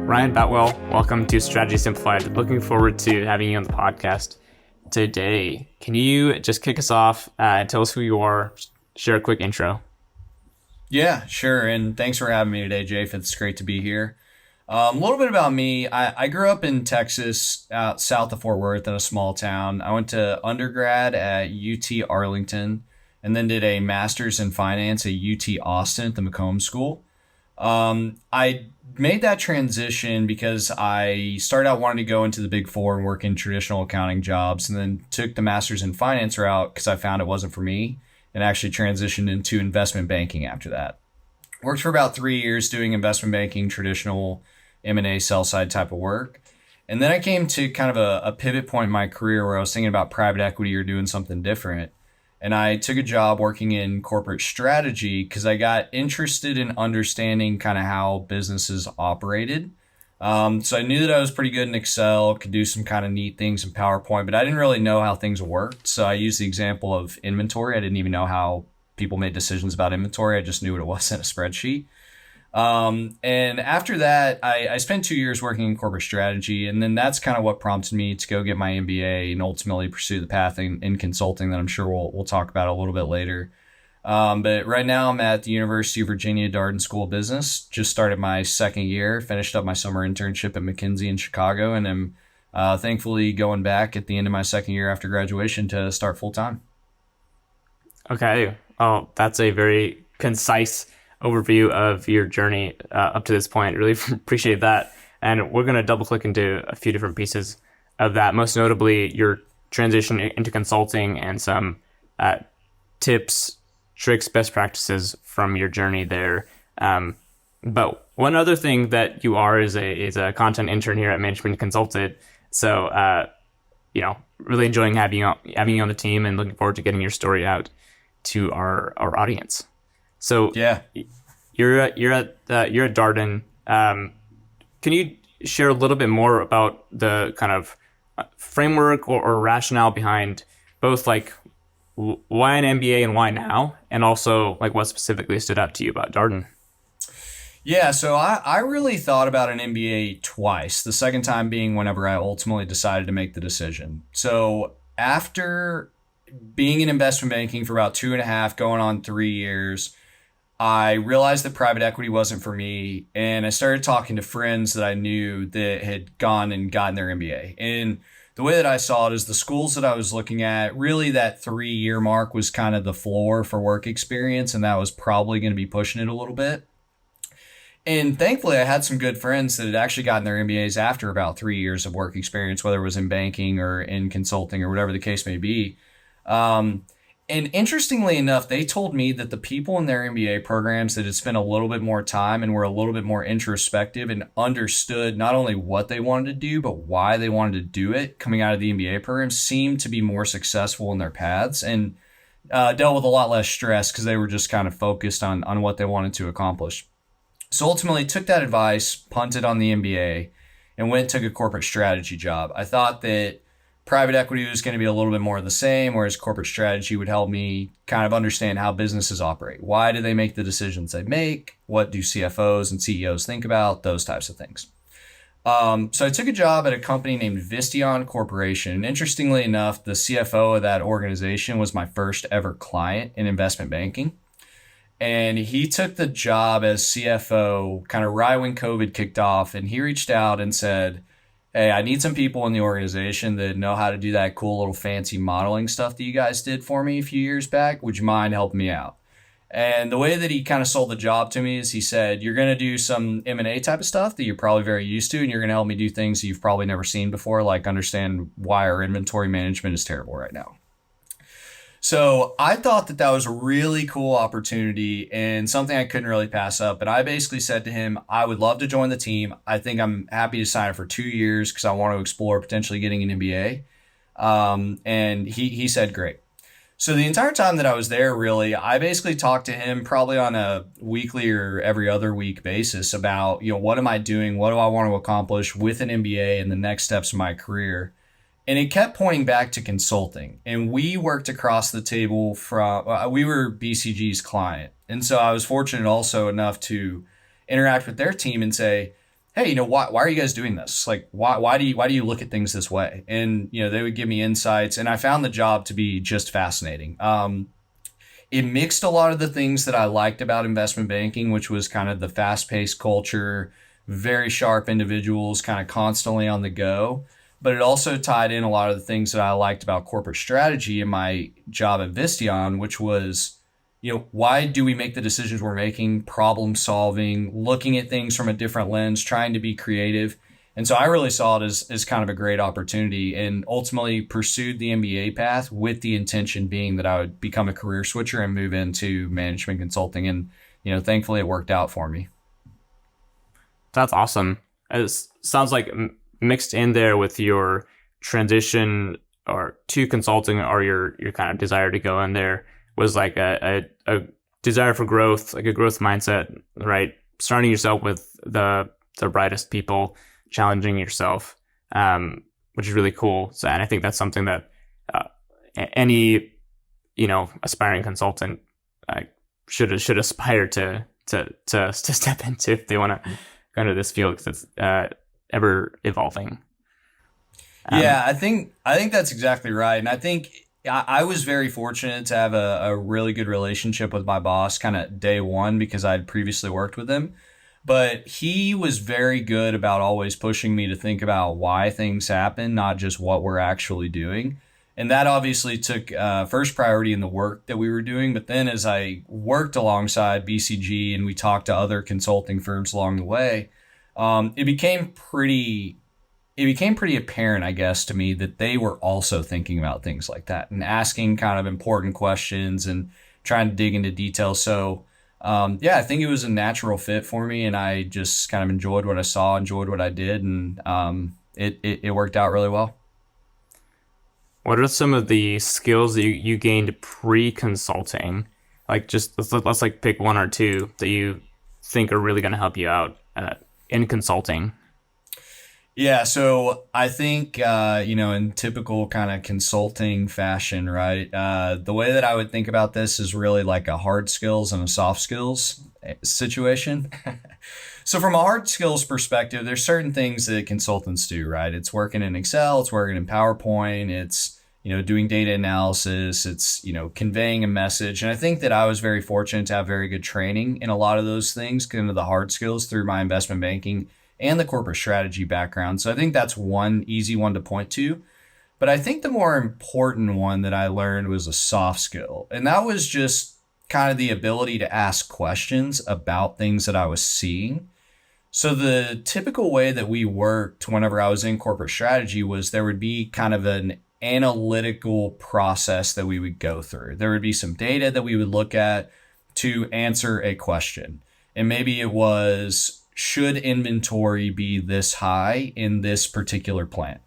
Ryan Boutwell, welcome to Strategy Simplified. Looking forward to having you on the podcast today. Can you just kick us off and tell us who you are, share a quick intro? Yeah, sure. And thanks for having me today, Jay. It's great to be here. A little bit about me. I grew up in Texas, out south of Fort Worth in a small town. I went to undergrad at UT Arlington and then did a master's in finance at UT Austin at the Macomb School. I made that transition because I started out wanting to go into the Big Four and work in traditional accounting jobs, and then took the master's in finance route because I found it wasn't for me, and actually transitioned into investment banking after that. Worked for about 3 years doing investment banking, traditional M&A sell side type of work. And then I came to kind of a pivot point in my career where I was thinking about private equity or doing something different. And I took a job working in corporate strategy because I got interested in understanding kind of how businesses operated. So I knew that I was pretty good in Excel, could do some kind of neat things in PowerPoint, but I didn't really know how things worked. So I used the example of inventory. I didn't even know how people made decisions about inventory. I just knew what it was in a spreadsheet. And after that, I spent 2 years working in corporate strategy. And then that's kind of what prompted me to go get my MBA and ultimately pursue the path in consulting that I'm sure we'll talk about a little bit later. But right now I'm at the University of Virginia Darden School of Business. Just started my second year, finished up my summer internship at McKinsey in Chicago, and am thankfully going back at the end of my second year after graduation to start full time. Okay. Oh, that's a very concise overview of your journey up to this point. Really appreciate that. And we're going to double click into a few different pieces of that, most notably your transition into consulting and some tips, tricks, best practices from your journey there. But one other thing that you are is a content intern here at Management Consulted. So, really enjoying having you on the team and looking forward to getting your story out to our audience. So Yeah. you're at Darden. Can you share a little bit more about the kind of framework or rationale behind both like why an MBA and why now, and also like what specifically stood out to you about Darden? Yeah, so I really thought about an MBA twice, the second time being whenever I ultimately decided to make the decision. So after being in investment banking for about 2.5, going on 3 years, I realized that private equity wasn't for me. And I started talking to friends that I knew that had gone and gotten their MBA. And the way that I saw it is the schools that I was looking at, really that 3 year mark was kind of the floor for work experience. And that was probably going to be pushing it a little bit. And thankfully, I had some good friends that had actually gotten their MBAs after about 3 years of work experience, whether it was in banking or in consulting or whatever the case may be. And interestingly enough, they told me that the people in their MBA programs that had spent a little bit more time and were a little bit more introspective and understood not only what they wanted to do, but why they wanted to do it coming out of the MBA program seemed to be more successful in their paths and dealt with a lot less stress because they were just kind of focused on what they wanted to accomplish. So ultimately took that advice, punted on the MBA, and went and took a corporate strategy job. I thought that private equity was going to be a little bit more of the same, whereas corporate strategy would help me kind of understand how businesses operate. Why do they make the decisions they make? What do CFOs and CEOs think about? Those types of things. So I took a job at a company named Visteon Corporation. And interestingly enough, the CFO of that organization was my first ever client in investment banking. And he took the job as CFO kind of right when COVID kicked off. And he reached out and said, hey, I need some people in the organization that know how to do that cool little fancy modeling stuff that you guys did for me a few years back. Would you mind helping me out? And the way that he kind of sold the job to me is he said, you're going to do some M&A type of stuff that you're probably very used to, and you're going to help me do things that you've probably never seen before, like understand why our inventory management is terrible right now. So I thought that was a really cool opportunity and something I couldn't really pass up. But I basically said to him, I would love to join the team. I think I'm happy to sign up for 2 years because I want to explore potentially getting an MBA. And he said, great. So the entire time that I was there, really, I basically talked to him probably on a weekly or every other week basis about, what am I doing? What do I want to accomplish with an MBA and the next steps of my career? And it kept pointing back to consulting. And we worked across the table we were BCG's client. And so I was fortunate also enough to interact with their team and say, hey, why are you guys doing this? Like, why do you look at things this way? And, they would give me insights, and I found the job to be just fascinating. It mixed a lot of the things that I liked about investment banking, which was kind of the fast paced culture, very sharp individuals, kind of constantly on the go. But it also tied in a lot of the things that I liked about corporate strategy in my job at Vistion, which was, why do we make the decisions we're making, problem solving, looking at things from a different lens, trying to be creative. And so I really saw it as kind of a great opportunity and ultimately pursued the MBA path with the intention being that I would become a career switcher and move into management consulting. And, thankfully it worked out for me. That's awesome. It sounds like mixed in there with your transition or to consulting, or your kind of desire to go in there was like a desire for growth, like a growth mindset, right? Surrounding yourself with the brightest people, challenging yourself, which is really cool. So, and I think that's something that any aspiring consultant should aspire to step into if they want to go into this field, because it's ever evolving. Yeah, I think that's exactly right, and I think I was very fortunate to have a really good relationship with my boss, kind of day one, because I'd previously worked with him. But he was very good about always pushing me to think about why things happen, not just what we're actually doing. And that obviously took first priority in the work that we were doing. But then as I worked alongside BCG and we talked to other consulting firms along the way, it became pretty apparent, I guess, to me that they were also thinking about things like that and asking kind of important questions and trying to dig into details. So, yeah, I think it was a natural fit for me, and I just kind of enjoyed what I saw, enjoyed what I did, and it worked out really well. What are some of the skills that you gained pre-consulting? Like, just let's like pick one or two that you think are really going to help you out in consulting. Yeah, so I think in typical kind of consulting fashion, right? The way that I would think about this is really like a hard skills and a soft skills situation. So from a hard skills perspective, there's certain things that consultants do, right? It's working in Excel, it's working in PowerPoint, it's doing data analysis, it's conveying a message. And I think that I was very fortunate to have very good training in a lot of those things, kind of the hard skills through my investment banking and the corporate strategy background. So I think that's one easy one to point to. But I think the more important one that I learned was a soft skill. And that was just kind of the ability to ask questions about things that I was seeing. So the typical way that we worked whenever I was in corporate strategy was there would be kind of an analytical process that we would go through. There would be some data that we would look at to answer a question. And maybe it was, should inventory be this high in this particular plant?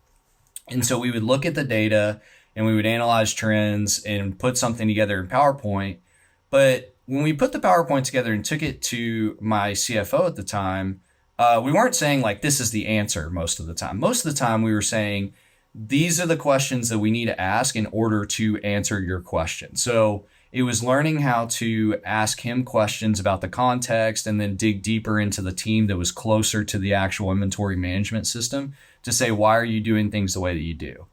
And so we would look at the data and we would analyze trends and put something together in PowerPoint. But when we put the PowerPoint together and took it to my CFO at the time, we weren't saying like, this is the answer most of the time. Most of the time we were saying, these are the questions that we need to ask in order to answer your question. So it was learning how to ask him questions about the context and then dig deeper into the team that was closer to the actual inventory management system to say, why are you doing things the way that you do?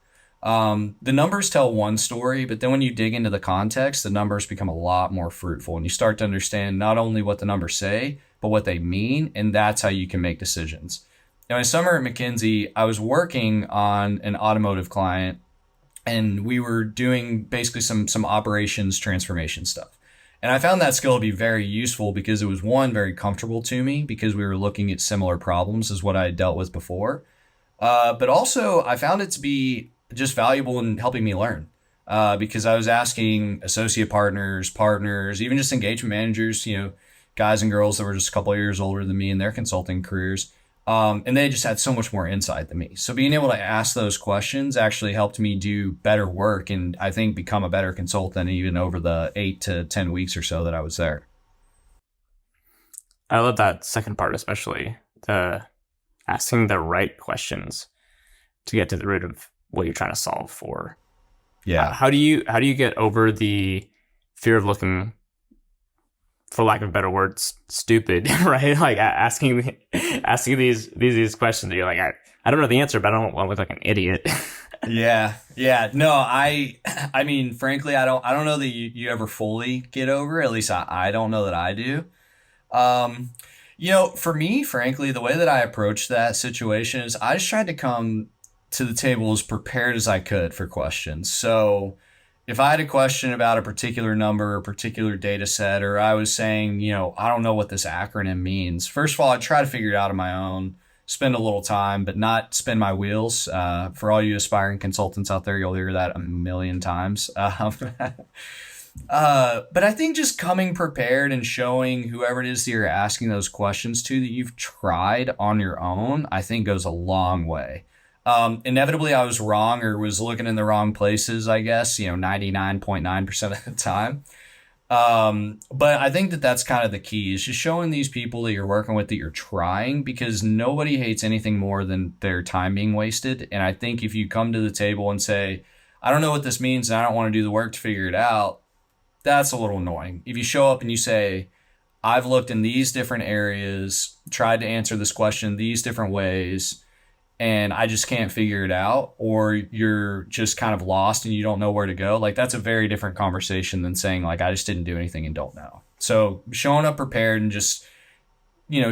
The numbers tell one story, but then when you dig into the context, the numbers become a lot more fruitful and you start to understand not only what the numbers say, but what they mean. And that's how you can make decisions. Now, my summer at McKinsey, I was working on an automotive client and we were doing basically some operations transformation stuff. And I found that skill to be very useful because it was, one, very comfortable to me because we were looking at similar problems as what I had dealt with before. But also I found it to be just valuable in helping me learn because I was asking associate partners, even just engagement managers, guys and girls that were just a couple of years older than me in their consulting careers. And they just had so much more insight than me. So being able to ask those questions actually helped me do better work and I think become a better consultant even over the 8 to 10 weeks or so that I was there. I love that second part, especially the asking the right questions to get to the root of what you're trying to solve for. Yeah. How do you get over the fear of looking for lack of a better word, stupid, right? Like asking these questions. You're like, I don't know the answer, but I don't want to look like an idiot. Yeah. Yeah. No, I mean, frankly, I don't know that you ever fully get over, at least I don't know that I do. Um, for me, frankly, the way that I approached that situation is I just tried to come to the table as prepared as I could for questions. So if I had a question about a particular number, a particular data set, or I was saying, I don't know what this acronym means, first of all, I try to figure it out on my own, spend a little time, but not spin my wheels. For all you aspiring consultants out there, you'll hear that a million times. But I think just coming prepared and showing whoever it is that you're asking those questions to that you've tried on your own, I think goes a long way. Inevitably, I was wrong or was looking in the wrong places, I guess, 99.9% of the time. But I think that that's kind of the key is just showing these people that you're working with that you're trying, because nobody hates anything more than their time being wasted. And I think if you come to the table and say, I don't know what this means and I don't want to do the work to figure it out, that's a little annoying. If you show up and you say, I've looked in these different areas, tried to answer this question these different ways, and I just can't figure it out, or you're just kind of lost and you don't know where to go, like that's a very different conversation than saying like, I just didn't do anything and don't know. So showing up prepared and just,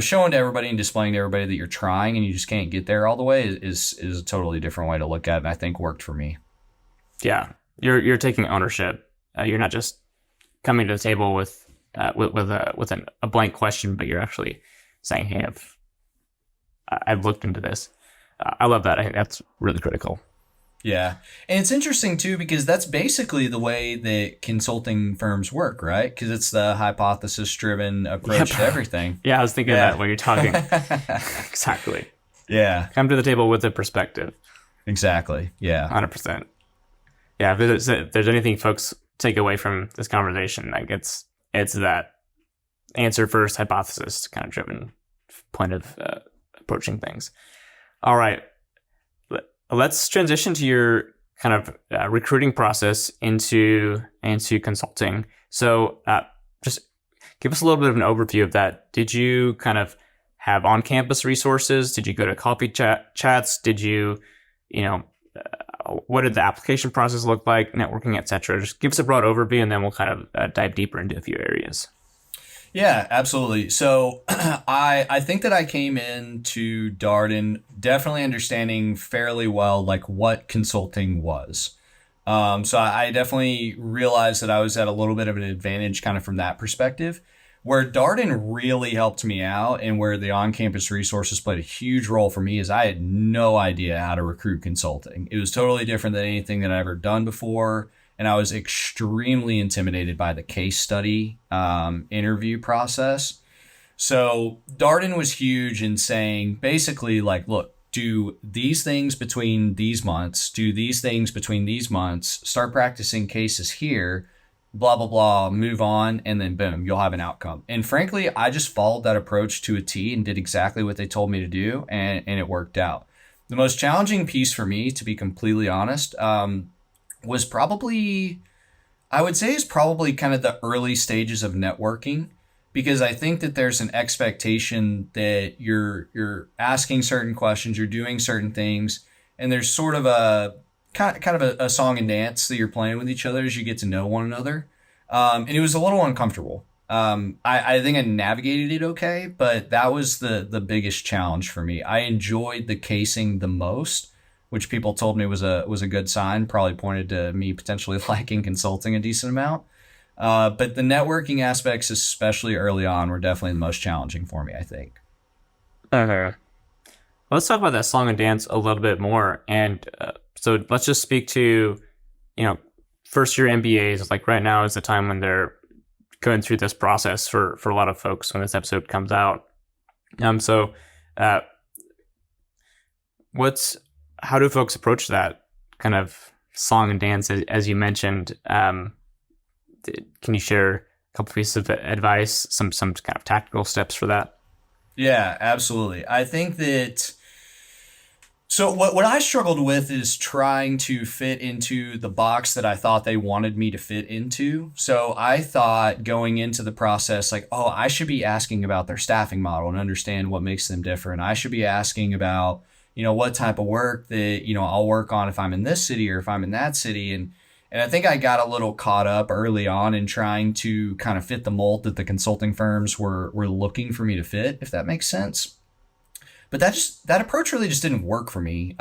showing to everybody and displaying to everybody that you're trying and you just can't get there all the way is a totally different way to look at it, and I think worked for me. Yeah, you're taking ownership. You're not just coming to the table with a blank question, but you're actually saying, "Hey, I've looked into this." I love that. I think that's really critical. Yeah, and it's interesting too because that's basically the way that consulting firms work, right? Because it's the hypothesis-driven approach to everything. Yeah, I was thinking that when you're talking. Exactly. Yeah. Come to the table with a perspective. Exactly. Yeah. 100%. Yeah, if there's anything folks take away from this conversation, like it's that answer first, hypothesis kind of driven point of approaching things. All right, let's transition to your kind of recruiting process into consulting. So just give us a little bit of an overview of that. Did you kind of have on-campus resources? Did you go to coffee chats? Did you, what did the application process look like, networking, et cetera? Just give us a broad overview, and then we'll kind of dive deeper into a few areas. Yeah, absolutely. So I think that I came into Darden definitely understanding fairly well like what consulting was. So I definitely realized that I was at a little bit of an advantage kind of from that perspective. Where Darden really helped me out and where the on-campus resources played a huge role for me is I had no idea how to recruit consulting. It was totally different than anything that I'd ever done before. And I was extremely intimidated by the case study interview process. So Darden was huge in saying basically like, look, do these things between these months, do these things between these months, start practicing cases here, blah, blah, blah, move on, and then boom, you'll have an outcome. And frankly, I just followed that approach to a T and did exactly what they told me to do, and it worked out. The most challenging piece for me, to be completely honest, was probably, I would say is probably kind of the early stages of networking, because I think that there's an expectation that you're asking certain questions, you're doing certain things, and there's sort of a kind of a song and dance that you're playing with each other as you get to know one another. And it was a little uncomfortable. I think I navigated it okay, but that was the biggest challenge for me. I enjoyed the casing the most, which people told me was a good sign, probably pointed to me potentially liking consulting a decent amount. But the networking aspects, especially early on, were definitely the most challenging for me, I think. Okay. Let's talk about that song and dance a little bit more. And so let's just speak to, first year MBAs. Like right now is the time when they're going through this process for a lot of folks when this episode comes out. So how do folks approach that kind of song and dance as you mentioned? Can you share a couple pieces of advice, some kind of tactical steps for that? Yeah, absolutely. I think that So what I struggled with is trying to fit into the box that I thought they wanted me to fit into. So I thought going into the process, like, oh, I should be asking about their staffing model and understand what makes them different. I should be asking about, what type of work that, I'll work on if I'm in this city or if I'm in that city. And I think I got a little caught up early on in trying to kind of fit the mold that the consulting firms were looking for me to fit, if that makes sense. But that approach really just didn't work for me.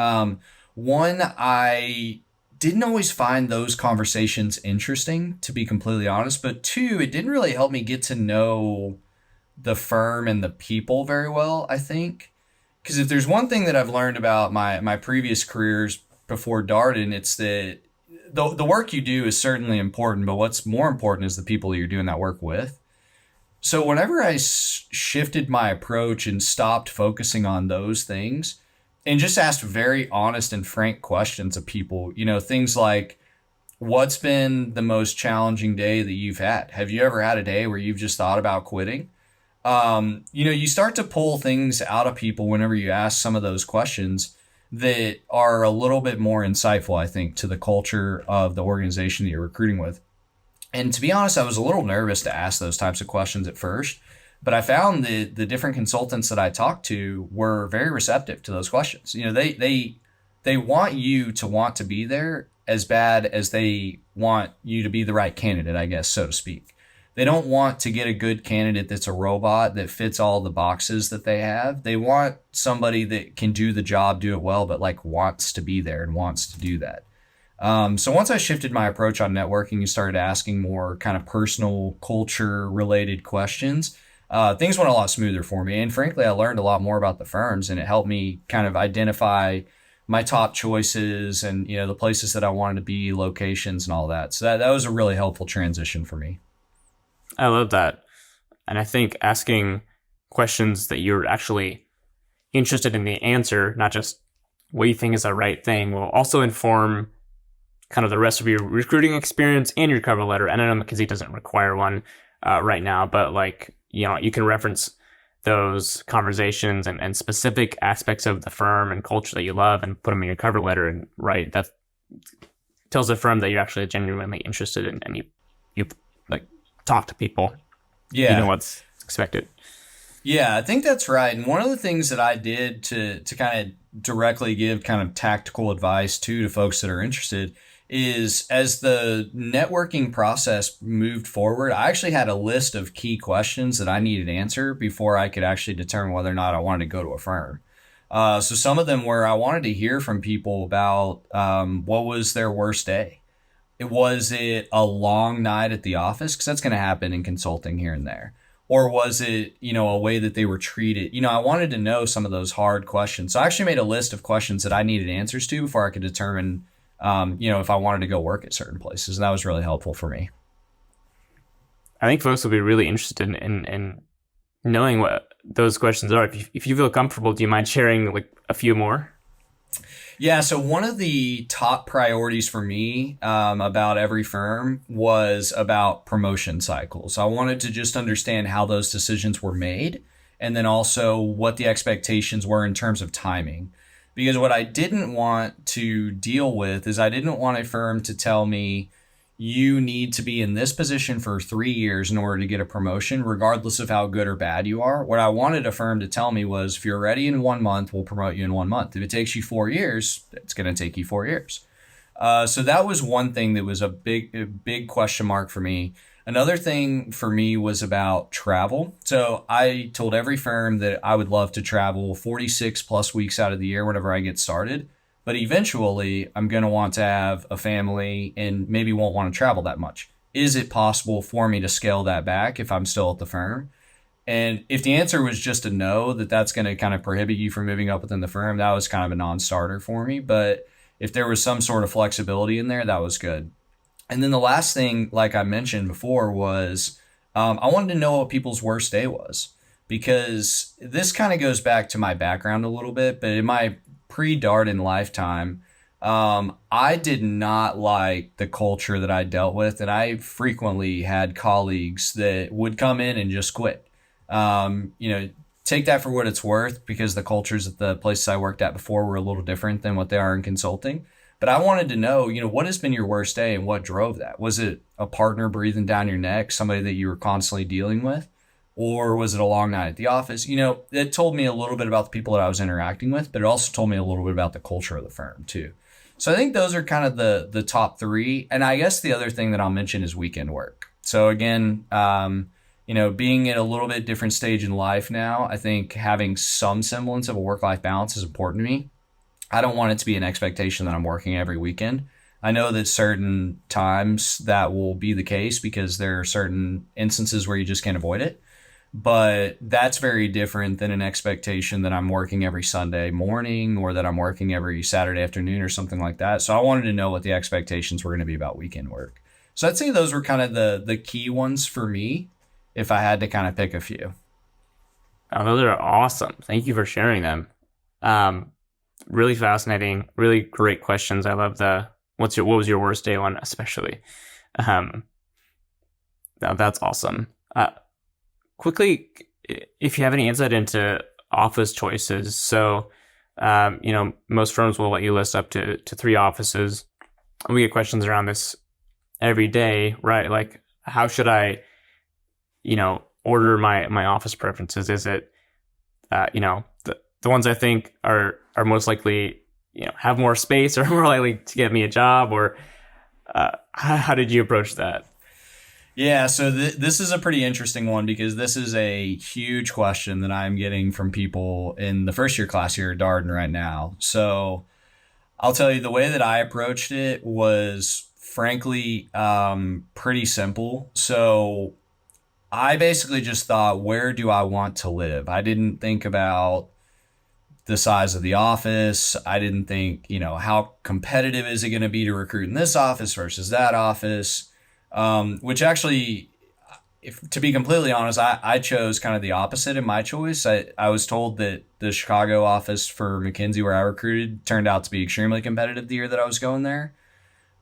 One, I didn't always find those conversations interesting, to be completely honest. But two, it didn't really help me get to know the firm and the people very well, I think. Because if there's one thing that I've learned about my previous careers before Darden, it's that the work you do is certainly important, but what's more important is the people you're doing that work with. So whenever I shifted my approach and stopped focusing on those things and just asked very honest and frank questions of people, things like, what's been the most challenging day that you've had? Have you ever had a day where you've just thought about quitting? You start to pull things out of people whenever you ask some of those questions that are a little bit more insightful, I think, to the culture of the organization that you're recruiting with. And to be honest, I was a little nervous to ask those types of questions at first, but I found that the different consultants that I talked to were very receptive to those questions. They want you to want to be there as bad as they want you to be the right candidate, I guess, so to speak. They don't want to get a good candidate that's a robot that fits all the boxes that they have. They want somebody that can do the job, do it well, but like wants to be there and wants to do that. So once I shifted my approach on networking and started asking more kind of personal culture related questions, things went a lot smoother for me. And frankly, I learned a lot more about the firms, and it helped me kind of identify my top choices and, the places that I wanted to be, locations and all that. So that was a really helpful transition for me. I love that. And I think asking questions that you're actually interested in the answer, not just what you think is the right thing, will also inform kind of the rest of your recruiting experience and your cover letter. And I know McKinsey doesn't require one right now, but you can reference those conversations and specific aspects of the firm and culture that you love and put them in your cover letter. And that tells the firm that you're actually genuinely interested in, and you like talk to people. Yeah. You know what's expected. Yeah, I think that's right. And one of the things that I did to kind of directly give kind of tactical advice to folks that are interested is, as the networking process moved forward, I actually had a list of key questions that I needed to answer before I could actually determine whether or not I wanted to go to a firm. So some of them were, I wanted to hear from people about what was their worst day. Was it a long night at the office? Because that's going to happen in consulting here and there. Or was it, a way that they were treated? I wanted to know some of those hard questions. So I actually made a list of questions that I needed answers to before I could determine, if I wanted to go work at certain places. And that was really helpful for me. I think folks will be really interested in knowing what those questions are. If you feel comfortable, do you mind sharing like a few more? Yeah, so one of the top priorities for me about every firm was about promotion cycles. I wanted to just understand how those decisions were made, and then also what the expectations were in terms of timing. Because what I didn't want to deal with is I didn't want a firm to tell me, you need to be in this position for 3 years in order to get a promotion, regardless of how good or bad you are. What I wanted a firm to tell me was, if you're ready in 1 month, we'll promote you in 1 month. If it takes you 4 years, it's going to take you 4 years. So that was one thing that was a big question mark for me. Another thing for me was about travel. So I told every firm that I would love to travel 46 plus weeks out of the year whenever I get started. But eventually, I'm going to want to have a family and maybe won't want to travel that much. Is it possible for me to scale that back if I'm still at the firm? And if the answer was just a no, that's going to kind of prohibit you from moving up within the firm, that was kind of a non-starter for me. But if there was some sort of flexibility in there, that was good. And then the last thing, like I mentioned before, was I wanted to know what people's worst day was. Because this kind of goes back to my background a little bit, but in my pre-Darden lifetime, I did not like the culture that I dealt with, and I frequently had colleagues that would come in and just quit. take that for what it's worth, because the cultures at the places I worked at before were a little different than what they are in consulting. But I wanted to know, what has been your worst day and what drove that? Was it a partner breathing down your neck, somebody that you were constantly dealing with? Or was it a long night at the office? It told me a little bit about the people that I was interacting with, but it also told me a little bit about the culture of the firm too. So I think those are kind of the top three. And I guess the other thing that I'll mention is weekend work. So again, being at a little bit different stage in life now, I think having some semblance of a work-life balance is important to me. I don't want it to be an expectation that I'm working every weekend. I know that certain times that will be the case because there are certain instances where you just can't avoid it. But that's very different than an expectation that I'm working every Sunday morning or that I'm working every Saturday afternoon or something like that. So I wanted to know what the expectations were going to be about weekend work. So I'd say those were kind of the key ones for me if I had to kind of pick a few. Oh, those are awesome. Thank you for sharing them. Really fascinating, really great questions. I love what was your worst day one, especially. That's awesome. Quickly, if you have any insight into office choices. So, most firms will let you list up to 3 offices. We get questions around this every day, right? Like, how should I, order my office preferences? Is it, the ones I think are most likely, have more space or more likely to get me a job, or how did you approach that? Yeah, so this is a pretty interesting one because this is a huge question that I'm getting from people in the first year class here at Darden right now. So I'll tell you, the way that I approached it was frankly pretty simple. So I basically just thought, where do I want to live? I didn't think about the size of the office. I didn't think, how competitive is it going to be to recruit in this office versus that office? Which actually, to be completely honest, I chose kind of the opposite in my choice. I was told that the Chicago office for McKinsey, where I recruited, turned out to be extremely competitive the year that I was going there.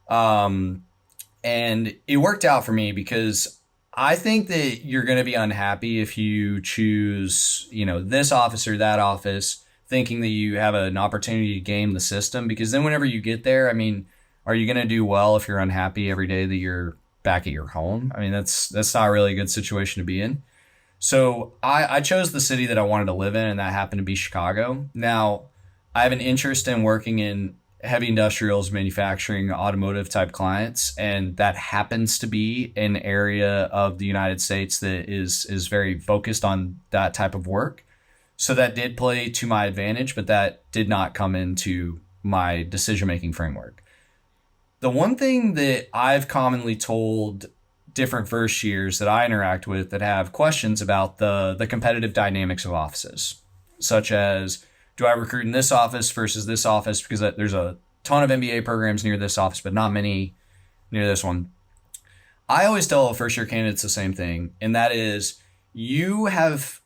And it worked out for me because I think that you're going to be unhappy if you choose, this office or that office, thinking that you have an opportunity to game the system. Because then whenever you get there, are you going to do well if you're unhappy every day that you're back at your home? That's not really a good situation to be in. So I chose the city that I wanted to live in, and that happened to be Chicago. Now, I have an interest in working in heavy industrials, manufacturing, automotive type clients, and that happens to be an area of the United States that is very focused on that type of work. So that did play to my advantage, but that did not come into my decision-making framework. The one thing that I've commonly told different first years that I interact with that have questions about the competitive dynamics of offices, such as, do I recruit in this office versus this office? Because there's a ton of MBA programs near this office, but not many near this one. I always tell first year candidates the same thing, and that is, you have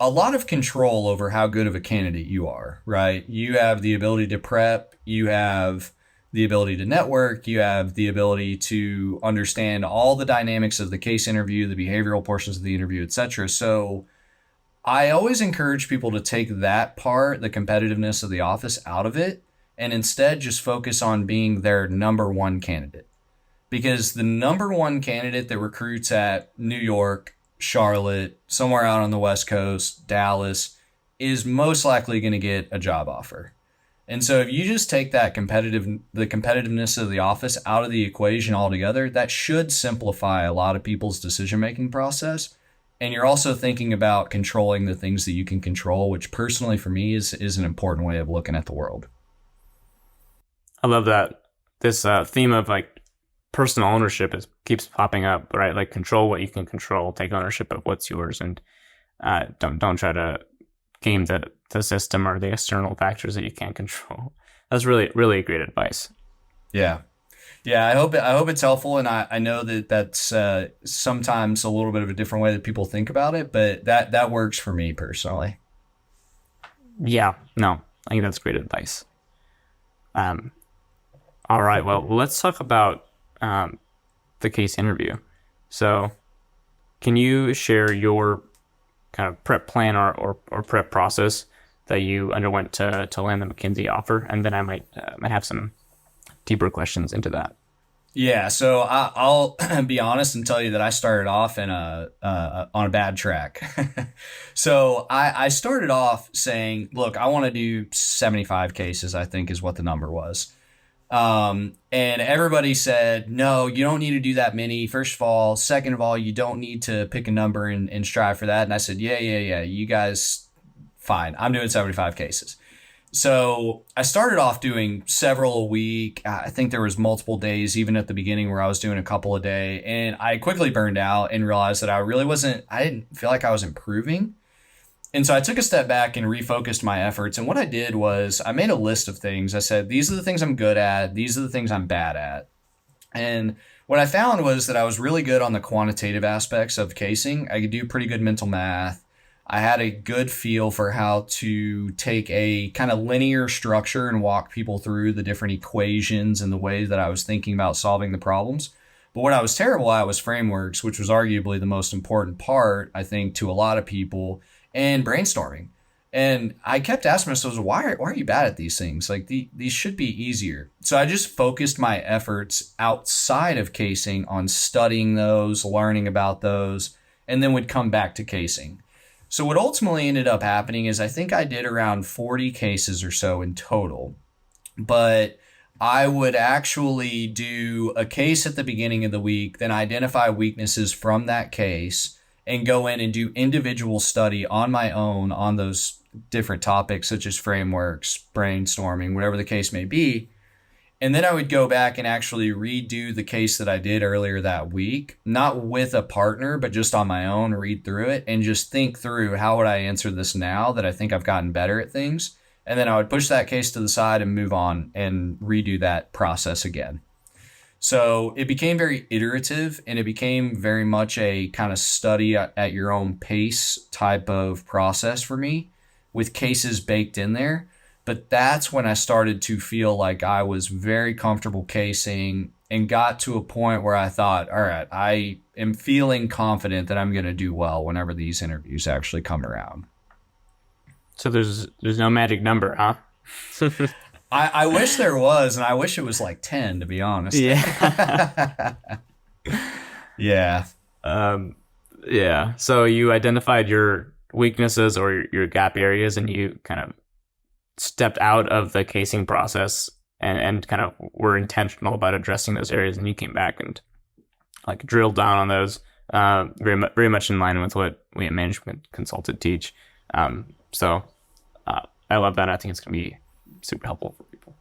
a lot of control over how good of a candidate you are, right? You have the ability to prep, you have the ability to network, you have the ability to understand all the dynamics of the case interview, the behavioral portions of the interview, etc. So I always encourage people to take that part, the competitiveness of the office, out of it, and instead just focus on being their number one candidate. Because the number one candidate that recruits at New York, Charlotte, somewhere out on the West Coast, Dallas, is most likely going to get a job offer. And so if you just take the competitiveness of the office out of the equation altogether, that should simplify a lot of people's decision-making process. And you're also thinking about controlling the things that you can control, which personally for me is an important way of looking at the world. I love that. This theme of like personal ownership keeps popping up, right? Like, control what you can control, take ownership of what's yours, and don't try to game the system or the external factors that you can't control. That's really, really great advice. Yeah. I hope it's helpful, and I know that's sometimes a little bit of a different way that people think about it, but that works for me personally. Yeah, no, I think that's great advice. All right, well, let's talk about the case interview. So, can you share your kind of prep plan or prep process that you underwent to land the McKinsey offer, and then I might have some deeper questions into that. Yeah, so I'll be honest and tell you that I started off in on a bad track. So I started off saying, look, I want to do 75 cases, I think is what the number was. And everybody said, no, you don't need to do that many. First of all, second of all, you don't need to pick a number and strive for that. And I said, yeah, you guys, fine. I'm doing 75 cases. So I started off doing several a week. I think there was multiple days, even at the beginning, where I was doing a couple a day. And I quickly burned out and realized that I didn't feel like I was improving. And so I took a step back and refocused my efforts. And what I did was I made a list of things. I said, these are the things I'm good at. These are the things I'm bad at. And what I found was that I was really good on the quantitative aspects of casing. I could do pretty good mental math. I had a good feel for how to take a kind of linear structure and walk people through the different equations and the way that I was thinking about solving the problems. But what I was terrible at was frameworks, which was arguably the most important part, I think, to a lot of people, and brainstorming. And I kept asking myself, why are you bad at these things? Like these should be easier. So I just focused my efforts outside of casing on studying those, learning about those, and then would come back to casing. So what ultimately ended up happening is I think I did around 40 cases or so in total, but I would actually do a case at the beginning of the week, then identify weaknesses from that case and go in and do individual study on my own on those different topics, such as frameworks, brainstorming, whatever the case may be. And then I would go back and actually redo the case that I did earlier that week, not with a partner, but just on my own, read through it and just think through how would I answer this now that I think I've gotten better at things. And then I would push that case to the side and move on and redo that process again. So it became very iterative and it became very much a kind of study at your own pace type of process for me with cases baked in there. But that's when I started to feel like I was very comfortable casing and got to a point where I thought, all right, I am feeling confident that I'm going to do well whenever these interviews actually come around. So there's no magic number, huh? I wish there was, and I wish it was like 10, to be honest. Yeah. Yeah. Yeah. So you identified your weaknesses or your gap areas, and you kind of stepped out of the casing process and kind of were intentional about addressing those areas, and you came back and like drilled down on those, very much in line with what we at Management Consultant teach. So I love that. I think it's going to be super helpful for people.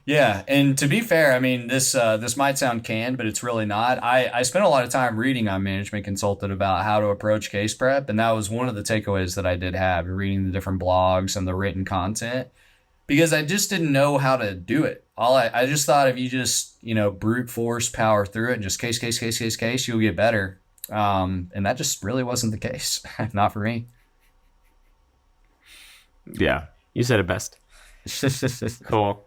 Yeah, and to be fair, I mean, this might sound canned, but it's really not. I spent a lot of time reading on Management Consultant about how to approach case prep, and that was one of the takeaways that I did have, reading the different blogs and the written content, because I just didn't know how to do it. I just thought if you just, brute force power through it and just case, you'll get better. And that just really wasn't the case. Not for me. Yeah, you said it best. Cool.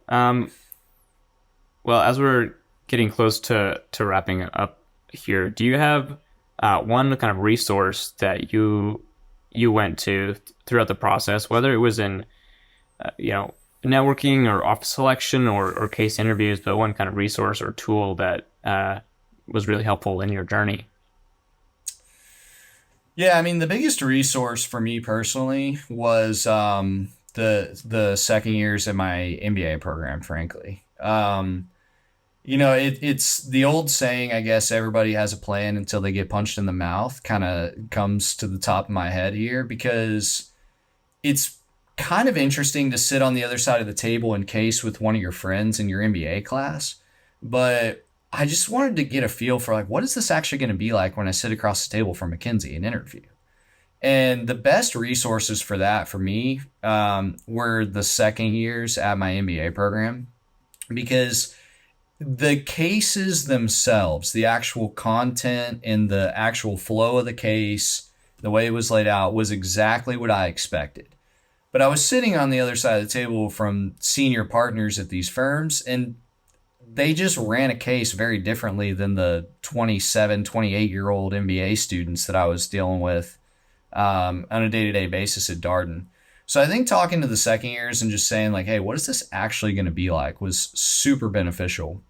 Well, as we're getting close to wrapping it up here, do you have one kind of resource that you went to throughout the process, whether it was in networking or office selection or case interviews, but one kind of resource or tool that was really helpful in your journey? Yeah, I mean, the biggest resource for me personally was the second years of my MBA program, frankly. It's the old saying, I guess, everybody has a plan until they get punched in the mouth, kind of comes to the top of my head here, because it's kind of interesting to sit on the other side of the table in case with one of your friends in your MBA class. But I just wanted to get a feel for what is this actually going to be like when I sit across the table from McKinsey and interview? And the best resources for that for me were the second years at my MBA program, because the cases themselves, the actual content and the actual flow of the case, the way it was laid out was exactly what I expected. But I was sitting on the other side of the table from senior partners at these firms, and they just ran a case very differently than the 27, 28-year-old MBA students that I was dealing with on a day-to-day basis at Darden. So I think talking to the second years and just saying like, hey, what is this actually going to be like was super beneficial.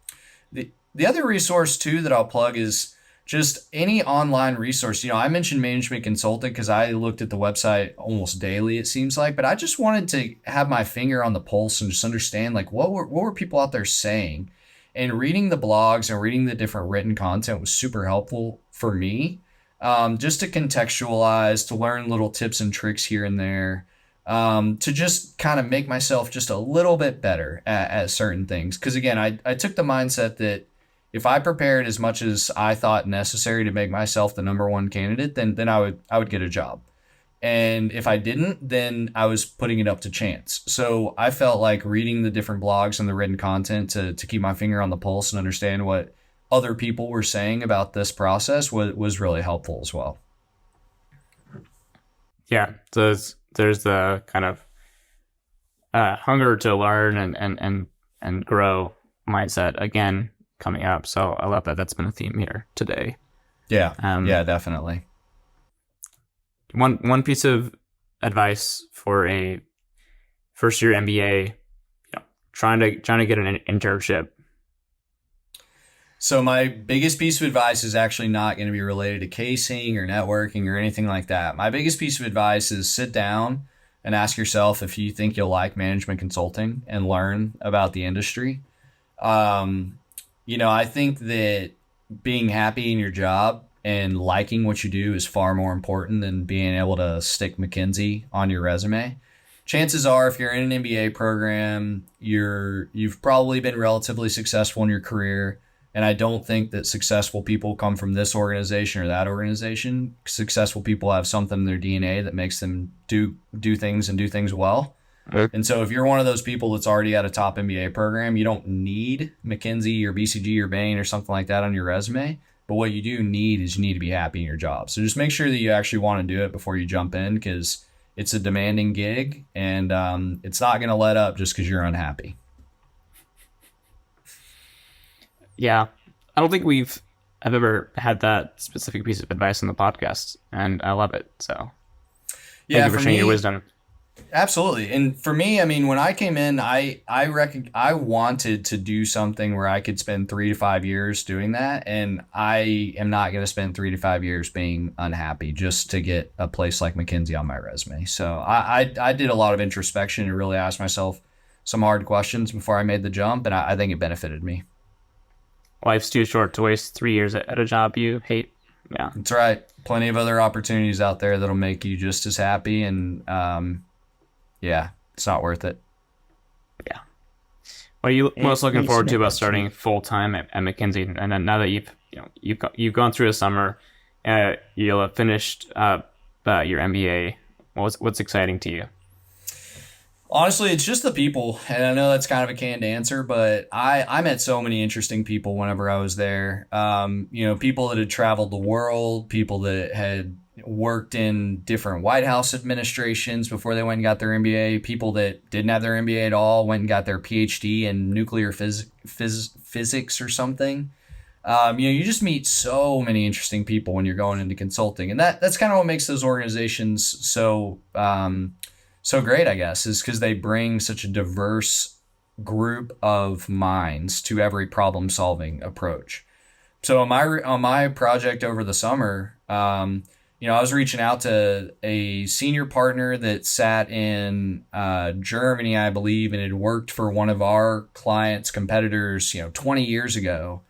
The other resource too that I'll plug is just any online resource. I mentioned management consulting because I looked at the website almost daily, it seems like, but I just wanted to have my finger on the pulse and just understand like what were people out there saying. And reading the blogs and reading the different written content was super helpful for me, just to contextualize, to learn little tips and tricks here and there, to just kind of make myself just a little bit better at certain things. Because again, I took the mindset that if I prepared as much as I thought necessary to make myself the number one candidate, then I would get a job. And if I didn't, then I was putting it up to chance. So I felt like reading the different blogs and the written content to keep my finger on the pulse and understand what other people were saying about this process was really helpful as well. Yeah, there's the kind of hunger to learn and grow mindset again coming up. So I love that. That's been a theme here today. Yeah, yeah, definitely. One piece of advice for a first year MBA, trying to get an internship. So my biggest piece of advice is actually not going to be related to casing or networking or anything like that. My biggest piece of advice is sit down and ask yourself if you think you'll like management consulting and learn about the industry. I think that being happy in your job and liking what you do is far more important than being able to stick McKinsey on your resume. Chances are, if you're in an MBA program, you've probably been relatively successful in your career. And I don't think that successful people come from this organization or that organization. Successful people have something in their DNA that makes them do things and do things well. Okay. And so if you're one of those people that's already at a top MBA program, you don't need McKinsey or BCG or Bain or something like that on your resume. But what you do need is you need to be happy in your job. So just make sure that you actually want to do it before you jump in, because it's a demanding gig, and it's not going to let up just because you're unhappy. Yeah, I don't think I've ever had that specific piece of advice on the podcast, and I love it. So thank you for sharing your wisdom. Absolutely. And for me, when I came in, I wanted to do something where I could spend 3 to 5 years doing that. And I am not going to spend 3 to 5 years being unhappy just to get a place like McKinsey on my resume. So I did a lot of introspection and really asked myself some hard questions before I made the jump. And I think it benefited me. Life's too short to waste 3 years at a job you hate. Yeah, that's right. Plenty of other opportunities out there that'll make you just as happy. And, yeah, it's not worth it. Yeah. What are you most looking forward to about starting full time at McKinsey? And then now that you've gone through a summer, you'll have finished your MBA. What's exciting to you? Honestly, it's just the people. And I know that's kind of a canned answer, but I met so many interesting people whenever I was there. People that had traveled the world, people that had worked in different White House administrations before they went and got their MBA, people that didn't have their MBA at all, went and got their PhD in nuclear physics or something. You just meet so many interesting people when you're going into consulting. And that's kind of what makes those organizations so great, I guess, is because they bring such a diverse group of minds to every problem solving approach. So on my project over the summer, I was reaching out to a senior partner that sat in Germany, I believe, and had worked for one of our clients' competitors, 20 years ago.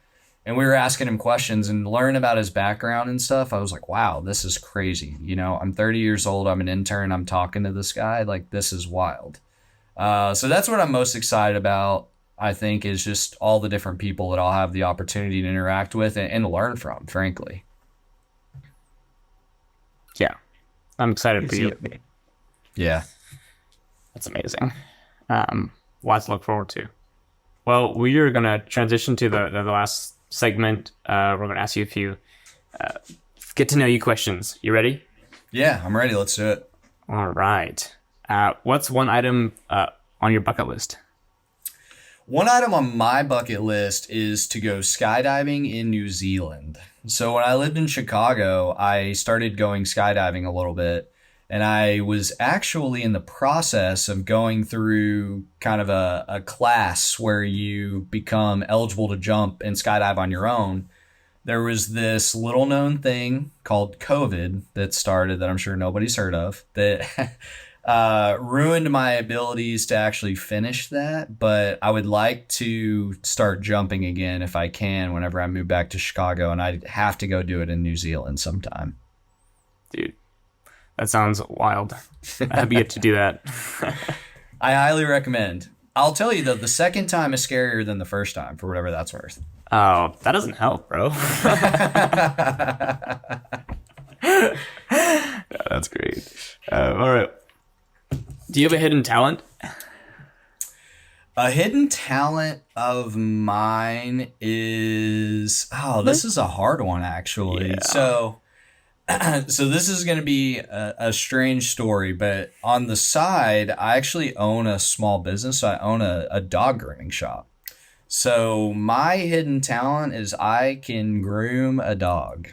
And we were asking him questions and learn about his background and stuff. I was like, wow, this is crazy. I'm 30 years old. I'm an intern. I'm talking to this guy. Like, this is wild. So that's what I'm most excited about, I think, is just all the different people that I'll have the opportunity to interact with and learn from, frankly. Yeah, I'm excited for you. Yeah. That's amazing. Lots to look forward to. Well, we are going to transition to the last segment. We're going to ask you a few get to know you questions. You ready? Yeah, I'm ready. Let's do it. All right. What's one item on your bucket list? One item on my bucket list is to go skydiving in New Zealand. So when I lived in Chicago, I started going skydiving a little bit, and I was actually in the process of going through kind of a class where you become eligible to jump and skydive on your own. There was this little known thing called COVID that started that I'm sure nobody's heard of that ruined my abilities to actually finish that. But I would like to start jumping again if I can whenever I move back to Chicago, and I'd have to go do it in New Zealand sometime. Dude, that sounds wild. I have yet to do that. I highly recommend. I'll tell you though, the second time is scarier than the first time for whatever that's worth. Oh, that doesn't help, bro. Yeah, that's great. All right. Do you have a hidden talent? A hidden talent of mine is, this is a hard one actually. Yeah. So this is going to be a strange story, but on the side, I actually own a small business. So I own a dog grooming shop. So my hidden talent is I can groom a dog.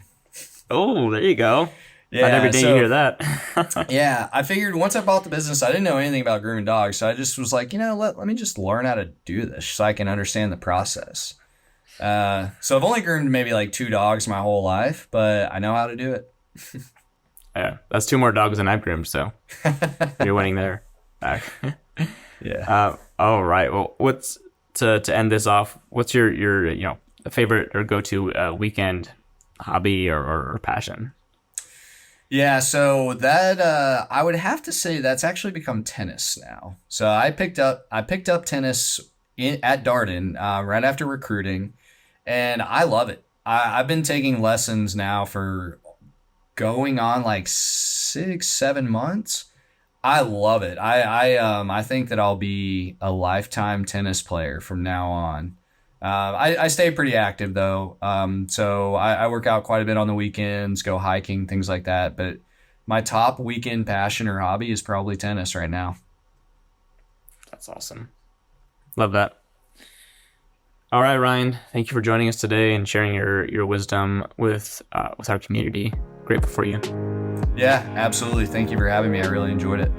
Oh, there you go. Yeah, Not every day you hear that. Yeah, I figured once I bought the business, I didn't know anything about grooming dogs. So I just was like, let me just learn how to do this so I can understand the process. So I've only groomed maybe like 2 dogs my whole life, but I know how to do it. Yeah, that's 2 more dogs than I've groomed, so you're winning there. Back. Yeah. All right. Well, what's to end this off? What's your favorite or go-to weekend hobby or passion? Yeah, so that I would have to say that's actually become tennis now. So I picked up tennis at Darden right after recruiting, and I love it. I've been taking lessons now for going on like 6-7 months. I love it. I think that I'll be a lifetime tennis player from now on. I stay pretty active though. So I work out quite a bit on the weekends, go hiking, things like that. But my top weekend passion or hobby is probably tennis right now. That's awesome. Love that. All right, Ryan, thank you for joining us today and sharing your wisdom with our community. Grateful for you. Yeah, absolutely. Thank you for having me. I really enjoyed it.